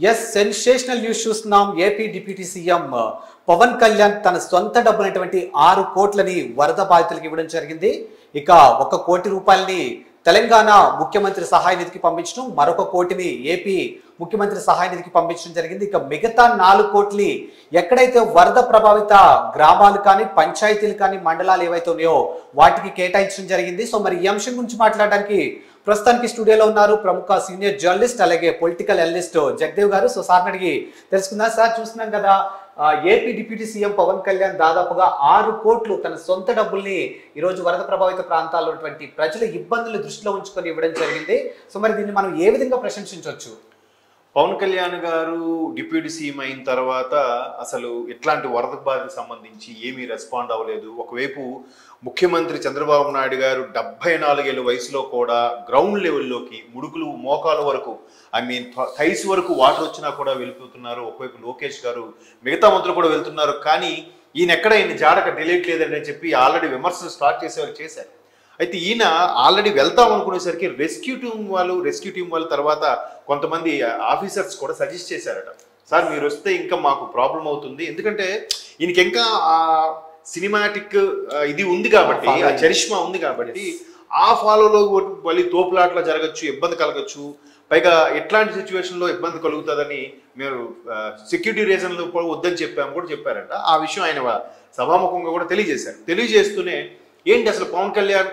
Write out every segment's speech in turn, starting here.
Yes sensational news చూస్తున్నాం. AP deputy CM Pawan Kalyan తన సొంత డబ్బునటువంటి 6 కోట్లని వరద బాధితులకు ఇవ్వడం జరిగింది. ఇక 1 కోటి రూపాయలని తెలంగాణ ముఖ్యమంత్రి సహాయ నిధికి పంపించడం, మరొక కోటిని ఏపీ ముఖ్యమంత్రి సహాయ నిధికి పంపించడం జరిగింది. ఇక మిగతా 4 కోట్లని ఎక్కడైతే వరద ప్రభావిత గ్రామాలు కానీ, పంచాయతీలు కానీ, మండలాలు ఏవైతే ఉన్నాయో వాటికి కేటాయించడం జరిగింది. సో మరి ఈ అంశం గురించి మాట్లాడడానికి ప్రస్తుతానికి స్టూడియోలో ఉన్నారు ప్రముఖ సీనియర్ జర్నలిస్ట్ అలాగే political analyst Jagadev garu. So sir అడిగి తెలుసుకుందాం. సార్, చూస్తున్నాం కదా AP deputy CM Pawan Kalyan దాదాపుగా 6 కోట్లు తన సొంత డబ్బుల్ని ఈరోజు వరద ప్రభావిత ప్రాంతాల్లో ఉన్నటువంటి ప్రజల ఇబ్బందులు దృష్టిలో ఉంచుకొని ఇవ్వడం జరిగింది. సో మరి దీన్ని మనం ఏ విధంగా ప్రశంసించవచ్చు? పవన్ కళ్యాణ్ గారు డిప్యూటీ సీఎం అయిన తర్వాత అసలు ఎట్లాంటి వరద బాధకు సంబంధించి ఏమీ రెస్పాండ్ అవ్వలేదు. ఒకవైపు ముఖ్యమంత్రి చంద్రబాబు నాయుడు గారు 74 ఏళ్ళ వయసులో కూడా గ్రౌండ్ లెవెల్లోకి ముడుకులు మోకాల వరకు థైస్ వరకు వాటర్ వచ్చినా కూడా వెళ్ళిపోతున్నారు. ఒకవైపు లోకేష్ గారు, మిగతా మంత్రులు కూడా వెళ్తున్నారు. కానీ ఈయన ఎక్కడ ఈయన జాడక డిలీట్ లేదని చెప్పి ఆల్రెడీ విమర్శలు స్టార్ట్ చేసేవారు చేశారు. అయితే ఈయన ఆల్రెడీ వెళ్తాం అనుకునేసరికి రెస్క్యూ టీం వాళ్ళు తర్వాత కొంతమంది ఆఫీసర్స్ కూడా సజెస్ట్ చేశారట, సార్ మీరు వస్తే ఇంకా మాకు ప్రాబ్లం అవుతుంది, ఎందుకంటే ఈయనకి ఇంకా సినిమాటిక్ ఇది ఉంది కాబట్టి, ఆ చరిష్మా ఉంది కాబట్టి ఆ ఫాలోలో మళ్ళీ తోపులాట్లా జరగచ్చు, ఇబ్బంది కలగచ్చు, పైగా ఎట్లాంటి సిచ్యువేషన్లో ఇబ్బంది కలుగుతుందని మేము సెక్యూరిటీ రీజన్లు కూడా వద్దని చెప్పాము కూడా చెప్పారంట. ఆ విషయం ఆయన సభాముఖంగా కూడా తెలియజేశారు. తెలియజేస్తూనే ఏంటి అసలు పవన్ కళ్యాణ్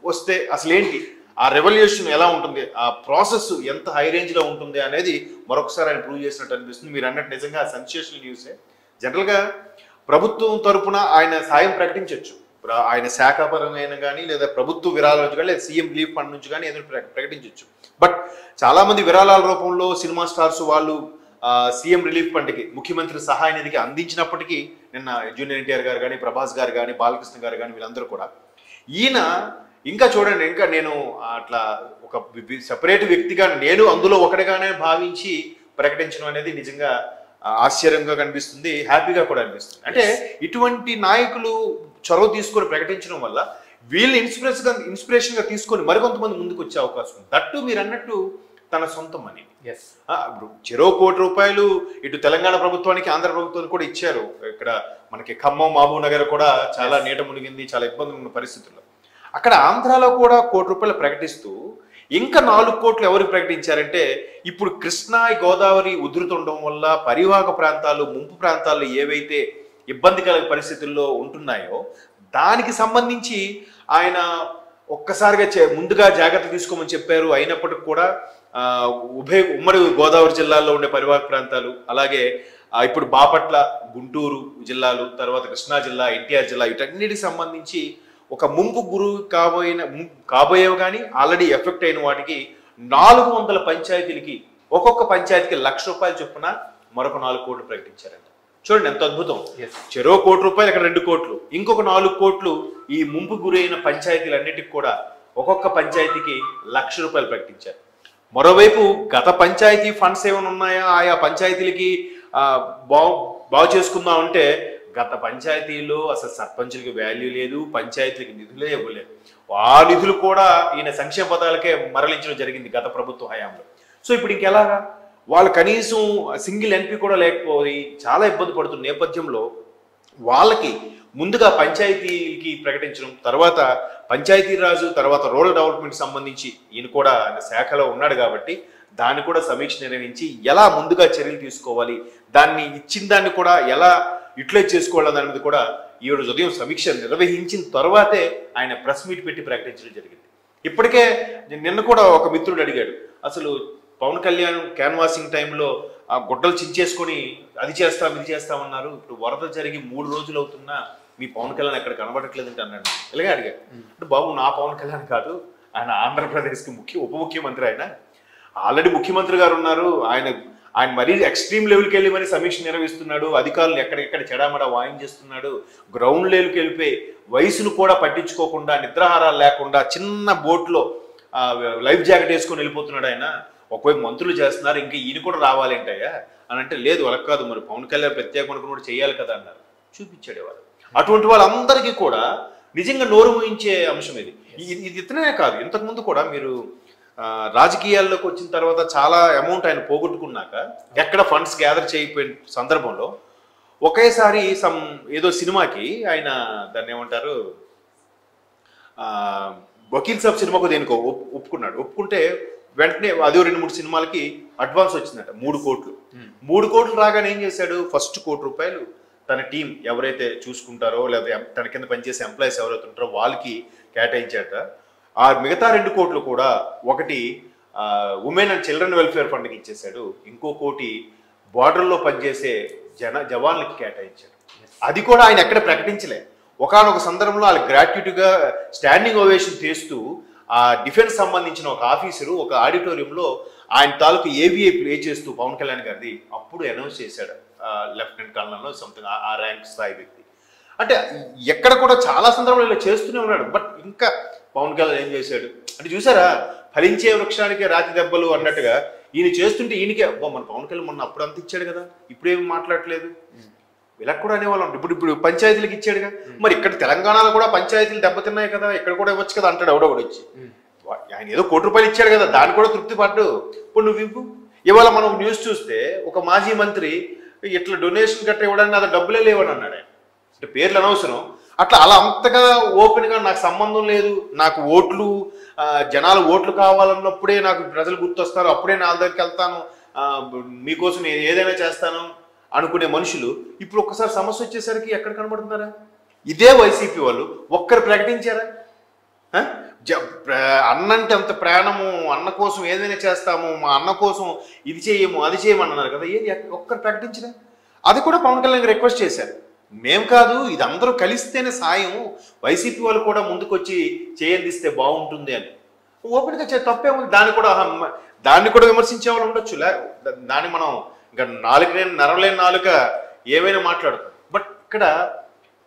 వస్తే అసలు ఏంటి ఆ రెవల్యూషన్ ఎలా ఉంటుంది, ఆ ప్రాసెస్ ఎంత హై రేంజ్లో ఉంటుంది అనేది మరొకసారి ఆయన ప్రూవ్ చేసినట్టు అనిపిస్తుంది. మీరు అన్నట్టు నిజంగా సెన్సేషనల్ న్యూసే. జనరల్గా ప్రభుత్వం తరపున ఆయన సాయం ప్రకటించవచ్చు, ఆయన శాఖాపరమైన కానీ లేదా ప్రభుత్వ విరాళాల నుంచి కానీ లేదా సీఎం రిలీఫ్ ఫండ్ నుంచి కానీ ఏదో ప్రకటించవచ్చు. బట్ చాలామంది విరాళాల రూపంలో సినిమా స్టార్స్ వాళ్ళు సీఎం రిలీఫ్ ఫండ్కి, ముఖ్యమంత్రి సహాయ నిధికి అందించినప్పటికీ నిన్న జూనియర్ ఎన్టీఆర్ గారు కానీ, ప్రభాస్ గారు కానీ, బాలకృష్ణ గారు కానీ వీళ్ళందరూ కూడా ఈయన ఇంకా చూడండి, ఇంకా నేను అట్లా ఒక సెపరేట్ వ్యక్తిగా నేను అందులో ఒకటిగానే భావించి ప్రకటించడం అనేది నిజంగా ఆశ్చర్యంగా కనిపిస్తుంది, హ్యాపీగా కూడా అనిపిస్తుంది. అంటే ఇటువంటి నాయకులు చొరవ తీసుకొని ప్రకటించడం వల్ల వీళ్ళు ఇన్స్పిరేషన్గా తీసుకొని మరికొంతమంది ముందుకు వచ్చే అవకాశం ఉంది. దట్టు మీరు అన్నట్టు తన సొంత మనీ. చెరో ₹1 ఇటు తెలంగాణ ప్రభుత్వానికి, ఆంధ్ర ప్రభుత్వానికి కూడా ఇచ్చారు. ఇక్కడ మనకి ఖమ్మం, మహబూబ్ నగర్ కూడా చాలా నీట మునిగింది, చాలా ఇబ్బందులు ఉన్న పరిస్థితుల్లో. అక్కడ ఆంధ్రాలో కూడా ₹1 ప్రకటిస్తూ ఇంకా 4 కోట్లు ఎవరికి ప్రకటించారంటే, ఇప్పుడు కృష్ణా గోదావరి ఉధృతుండడం వల్ల పరివాహక ప్రాంతాలు, ముంపు ప్రాంతాల్లో ఏవైతే ఇబ్బందికర పరిస్థితుల్లో ఉంటున్నాయో దానికి సంబంధించి ఆయన ఒక్కసారిగా ముందుగా జాగ్రత్త తీసుకోమని చెప్పారు. అయినప్పటికీ కూడా ఉమ్మడి గోదావరి జిల్లాల్లో ఉండే పరివాహక ప్రాంతాలు, అలాగే ఇప్పుడు బాపట్ల, గుంటూరు జిల్లాలు, తర్వాత కృష్ణా జిల్లా, ఎన్టీఆర్ జిల్లా, వీటన్నిటికి సంబంధించి ఒక ముంపు గురి కాబోయేవి కానీ ఆల్రెడీ ఎఫెక్ట్ అయిన వాటికి 400 పంచాయతీలకి ఒక్కొక్క పంచాయతీకి ₹1,00,000 చొప్పున మరొక 4 కోట్లు ప్రకటించారంట. చూడండి ఎంత అద్భుతం. చెరో ₹1 అక్కడ 2 కోట్లు, ఇంకొక 4 కోట్లు ఈ ముంపు గురైన పంచాయతీలన్నిటికి కూడా ఒక్కొక్క పంచాయతీకి ₹1,00,000 ప్రకటించారు. మరోవైపు గత పంచాయతీ ఫండ్స్ ఏమైనా ఉన్నాయా, ఆయా పంచాయతీలకి బాగు చేసుకుందాం అంటే గత పంచాయతీలో అసలు సర్పంచులకి వాల్యూ లేదు, పంచాయతీలకి నిధులే ఇవ్వలేదు. ఆ నిధులు కూడా ఈయన సంక్షేమ పథకాలకే మరలించడం జరిగింది గత ప్రభుత్వ హయాంలో. సో ఇప్పుడు ఇంకెలాగా వాళ్ళు కనీసం సింగిల్ ఎంపీ కూడా లేకపోయి చాలా ఇబ్బంది పడుతున్న నేపథ్యంలో వాళ్ళకి ముందుగా పంచాయతీకి ప్రకటించడం, తర్వాత పంచాయతీరాజు, తర్వాత రూరల్ డెవలప్మెంట్ సంబంధించి ఈయన కూడా శాఖలో ఉన్నాడు కాబట్టి దాన్ని కూడా సమీక్ష నిర్వహించి ఎలా ముందుగా చర్యలు తీసుకోవాలి, దాన్ని ఇచ్చిన దాన్ని కూడా ఎలా యూటిలైజ్ చేసుకోవాలి దాని మీద కూడా ఈ రోజు ఉదయం సమీక్ష నిర్వహించిన తర్వాతే ఆయన ప్రెస్ మీట్ పెట్టి ప్రకటించడం జరిగింది. ఇప్పటికే నిన్న కూడా ఒక మిత్రుడు అడిగాడు, అసలు పవన్ కళ్యాణ్ క్యాన్వాసింగ్ టైంలో ఆ గుడ్డలు చించేసుకొని అది చేస్తాం ఇది చేస్తామన్నారు, ఇప్పుడు వరద జరిగి 3 రోజులు అవుతున్నా మీ పవన్ కళ్యాణ్ ఎక్కడ కనబడట్లేదంటే అన్నాడు. ఇలాగే అడిగాడు. అంటే బాబు, నా పవన్ కళ్యాణ్ కాదు, ఆయన ఆంధ్రప్రదేశ్కి ఉప ముఖ్యమంత్రి, ఆయన ఆల్రెడీ ముఖ్యమంత్రి గారు ఉన్నారు, ఆయన మరీ ఎక్స్ట్రీమ్ లెవెల్కి వెళ్ళి మరి సమీక్ష నిర్వహిస్తున్నాడు, అధికారులు ఎక్కడెక్కడ చెడామడా వాయించేస్తున్నాడు, గ్రౌండ్ లెవెల్కి వెళ్ళిపోయి వయసును కూడా పట్టించుకోకుండా, నిద్రాహారాలు లేకుండా చిన్న బోట్లో లైఫ్ జాకెట్ వేసుకొని వెళ్ళిపోతున్నాడు ఆయన. ఒకవైపు మంత్రులు చేస్తున్నారు, ఇంకా ఈయన కూడా రావాలేంటయ్యా అని అంటే, లేదు వాళ్ళకి కాదు, మరి పవన్ కళ్యాణ్ ప్రత్యేక అనుకుని కూడా చేయాలి కదా అన్నారు. చూపించాడు వాళ్ళు. అటువంటి వాళ్ళందరికీ కూడా నిజంగా నోరు మూయించే అంశం ఇది. ఇది ఇతనే కాదు, ఇంతకుముందు కూడా మీరు రాజకీయాల్లోకి వచ్చిన తర్వాత చాలా అమౌంట్ ఆయన పోగొట్టుకున్నాక ఎక్కడ ఫండ్స్ గ్యాదర్ చేయకపోయిన సందర్భంలో ఒకేసారి ఏదో సినిమాకి ఆయన దాన్ని ఏమంటారు వకీల్ సాబ్ సినిమాకు దేనికో ఒప్పుకుంటే వెంటనే అదే 2-3 సినిమాలకి అడ్వాన్స్ వచ్చిందట 3 కోట్లు. 3 కోట్లు రాగానే ఏం చేశాడు, ఫస్ట్ ₹1 కోటి తన టీం ఎవరైతే చూసుకుంటారో లేదా తన కింద పనిచేసే ఎంప్లాయీస్ ఎవరైతే ఉంటారో వాళ్ళకి కేటాయించాక ఆ మిగతా 2 కోట్లు కూడా ఒకటి ఉమెన్ అండ్ చిల్డ్రన్ వెల్ఫేర్ ఫండ్కి ఇచ్చేసాడు, ఇంకో కోటి బార్డర్లో పనిచేసే జవాన్లకి కేటాయించాడు. అది కూడా ఆయన ఎక్కడ ప్రకటించలే. ఒకానొక సందర్భంలో వాళ్ళ గ్రాట్యుటీగా స్టాండింగ్ ఓవేషన్ చేస్తూ ఆ డిఫెన్స్ సంబంధించిన ఒక ఆఫీసరు ఒక ఆడిటోరియంలో ఆయన తాలూకు ఏవిఐ ప్లే చేస్తూ పవన్ కళ్యాణ్ గారిది అప్పుడు అనౌన్స్ చేశాడు, లెఫ్టినెంట్ కల్నల్లో సంథింగ్ ఆ ర్యాంక్ స్థాయి వ్యక్తి. అంటే ఎక్కడ కూడా చాలా సందర్భాలు ఇలా చేస్తూనే ఉన్నాడు. బట్ ఇంకా పవన్ కళ్యాణ్ ఏం చేశాడు అంటే చూసారా, ఫలించే వృక్షానికి రాతి దెబ్బలు అన్నట్టుగా ఈయన చేస్తుంటే ఈయనకే మన పవన్ కళ్యాణ్ మొన్న అప్పుడు అంత ఇచ్చాడు కదా, ఇప్పుడేమి మాట్లాడలేదు. ఇలా కూడా అనేవాళ్ళం. ఇప్పుడు పంచాయతీలకు ఇచ్చాడుగా, మరి ఇక్కడ తెలంగాణలో కూడా పంచాయతీలు దెబ్బతిన్నాయి కదా, ఇక్కడ కూడా ఇవ్వచ్చు కదా అంటాడు ఎవడొకడు వచ్చి. ఆయన ఏదో ₹1 కోటి ఇచ్చాడు కదా, దాన్ని కూడా తృప్తి పడ్డు. ఇప్పుడు నువ్వు ఇవ్వు. ఇవాళ మనం న్యూస్ చూస్తే ఒక మాజీ మంత్రి ఇట్లా డొనేషన్ గట్రా ఇవ్వడానికి అది డబ్బులే లేవని అన్నాడు ఆయన. అంటే పేర్లు అనవసరం. అలా అంతగా ఓపెన్గా నాకు సంబంధం లేదు, నాకు జనాలు ఓట్లు కావాలన్నప్పుడే నాకు ప్రజలు గుర్తొస్తారు, అప్పుడే నా దగ్గరికి వెళ్తాను, మీకోసం నేను ఏదైనా చేస్తాను అనుకునే మనుషులు ఇప్పుడు ఒక్కసారి సమస్య వచ్చేసరికి ఎక్కడ కనబడుతున్నారా? ఇదే వైసీపీ వాళ్ళు ఒక్కరు ప్రకటించారా? అన్నంటే అంత ప్రాణము, అన్న కోసం ఏదైనా చేస్తాము, మా అన్న కోసం ఇది చేయము అది చేయమన్నారు కదా, ఏది ఒక్కరు ప్రకటించరా? అది కూడా పవన్ కళ్యాణ్ రిక్వెస్ట్ చేశారు. మేం కాదు, ఇది అందరూ కలిస్తేనే సాయం, వైసీపీ వాళ్ళు కూడా ముందుకొచ్చి చేయందిస్తే బాగుంటుంది అని ఓపెన్గా తప్పే ఉంది. దాన్ని కూడా విమర్శించే వాళ్ళు ఉండొచ్చు. దాన్ని మనం ఇంకా నరలేని నాలుక ఏమైనా మాట్లాడుతారు. బట్ ఇక్కడ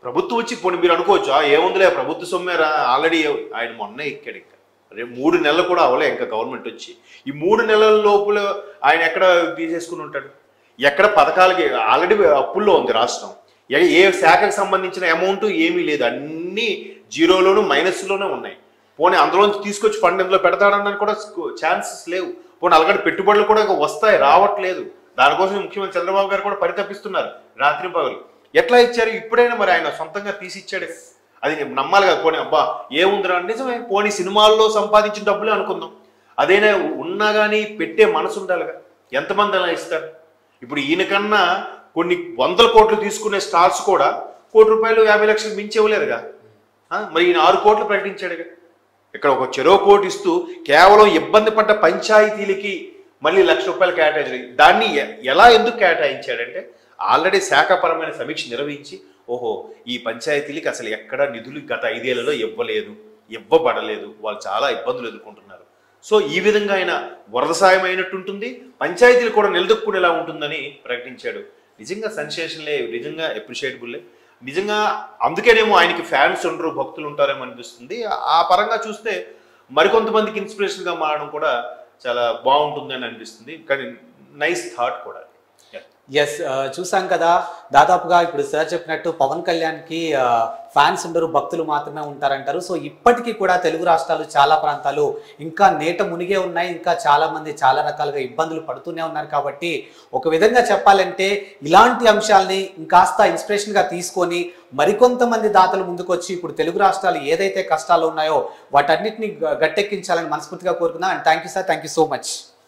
ప్రభుత్వం వచ్చి పోనీ మీరు అనుకోవచ్చు ఏముందిలే ప్రభుత్వ సొమ్మేరా, ఆల్రెడీ ఆయన మొన్న ఎక్కాడు, ఇంకా రేపు 3 నెలలు కూడా అవలే ఇంకా గవర్నమెంట్ వచ్చి. ఈ 3 నెలల లోపల ఆయన ఎక్కడ తీసేసుకుని ఉంటాడు? ఎక్కడ పథకాలకి ఆల్రెడీ అప్పుల్లో ఉంది రాష్ట్రం. ఏ శాఖకు సంబంధించిన అమౌంట్ ఏమీ లేదు, అన్నీ జీరోలోను మైనస్లోనే ఉన్నాయి. పోనీ అందులోంచి తీసుకొచ్చి ఫండ్ ఇందులో పెడతాడన్నది కూడా ఛాన్సెస్ లేవు. పోనీ అలాగే పెట్టుబడులు కూడా వస్తాయి, రావట్లేదు. దానికోసం ముఖ్యమంత్రి చంద్రబాబు గారు కూడా పరితపిస్తున్నారు రాత్రి పగలు. ఎట్లా ఇచ్చారు? ఇప్పుడైనా మరి ఆయన సొంతంగా తీసి ఇచ్చాడు. అది నమ్మాలి కదా. పోనీ అబ్బా ఏముందిరా, నిజమే, పోనీ సినిమాల్లో సంపాదించిన డబ్బులే అనుకుందాం, అదైనా ఉన్నా కానీ పెట్టే మనసు ఉండాలిగా. ఎంతమంది అలా ఇస్తారు? ఇప్పుడు ఈయనకన్నా కొన్ని 100 కోట్లు తీసుకునే స్టార్స్ కూడా ₹1 కోటి 50 లక్షలు మించి ఇవ్వలేదుగా. మరి ఈయన 6 కోట్లు ప్రకటించాడుగా. ఇక్కడ ఒక చెరో కోటి ఇస్తూ కేవలం ఇబ్బంది పడ్డ పంచాయతీలకి మళ్ళీ ₹1,00,000 కేటాయించాడు. దాన్ని ఎలా ఎందుకు కేటాయించాడంటే ఆల్రెడీ శాఖపరమైన సమీక్ష నిర్వహించి ఓహో ఈ పంచాయతీలకి అసలు ఎక్కడ నిధులు గత 5 ఏళ్లలో ఇవ్వబడలేదు, వాళ్ళు చాలా ఇబ్బందులు ఎదుర్కొంటున్నారు. సో ఈ విధంగా ఆయన వరద సాయం అయినట్టు ఉంటుంది, పంచాయతీలు కూడా నిలదొక్కునేలా ఉంటుందని ప్రకటించాడు. నిజంగా సెన్సేషన్లే, నిజంగా అప్రిషియేటబుల్లే. నిజంగా అందుకేనేమో ఆయనకి ఫ్యాన్స్ ఉండరు, భక్తులు ఉంటారేమో అనిపిస్తుంది. ఆ పరంగా చూస్తే మరికొంతమందికి ఇన్స్పిరేషన్గా మారడం కూడా చాలా బాగుంటుంది అని అనిపిస్తుంది. కానీ నైస్ థాట్ కూడా. ఎస్, చూసాం కదా, దాదాపుగా ఇప్పుడు సార్ చెప్పినట్టు పవన్ కళ్యాణ్కి ఫ్యాన్స్ ఉండరు, భక్తులు మాత్రమే ఉంటారంటారు. సో ఇప్పటికీ కూడా తెలుగు రాష్ట్రాలు చాలా ప్రాంతాలు ఇంకా నేట మునిగే ఉన్నాయి, ఇంకా చాలా మంది చాలా రకాలుగా ఇబ్బందులు పడుతూనే ఉన్నారు. కాబట్టి ఒక విధంగా చెప్పాలంటే ఇలాంటి అంశాలని ఇంకాస్త ఇన్స్పిరేషన్గా తీసుకొని మరికొంతమంది దాతలు ముందుకొచ్చి ఇప్పుడు తెలుగు రాష్ట్రాలు ఏదైతే కష్టాలు ఉన్నాయో వాటన్నిటిని గట్టెక్కించాలని మనస్ఫూర్తిగా కోరుకున్నా. And thank you sir, thank you so much.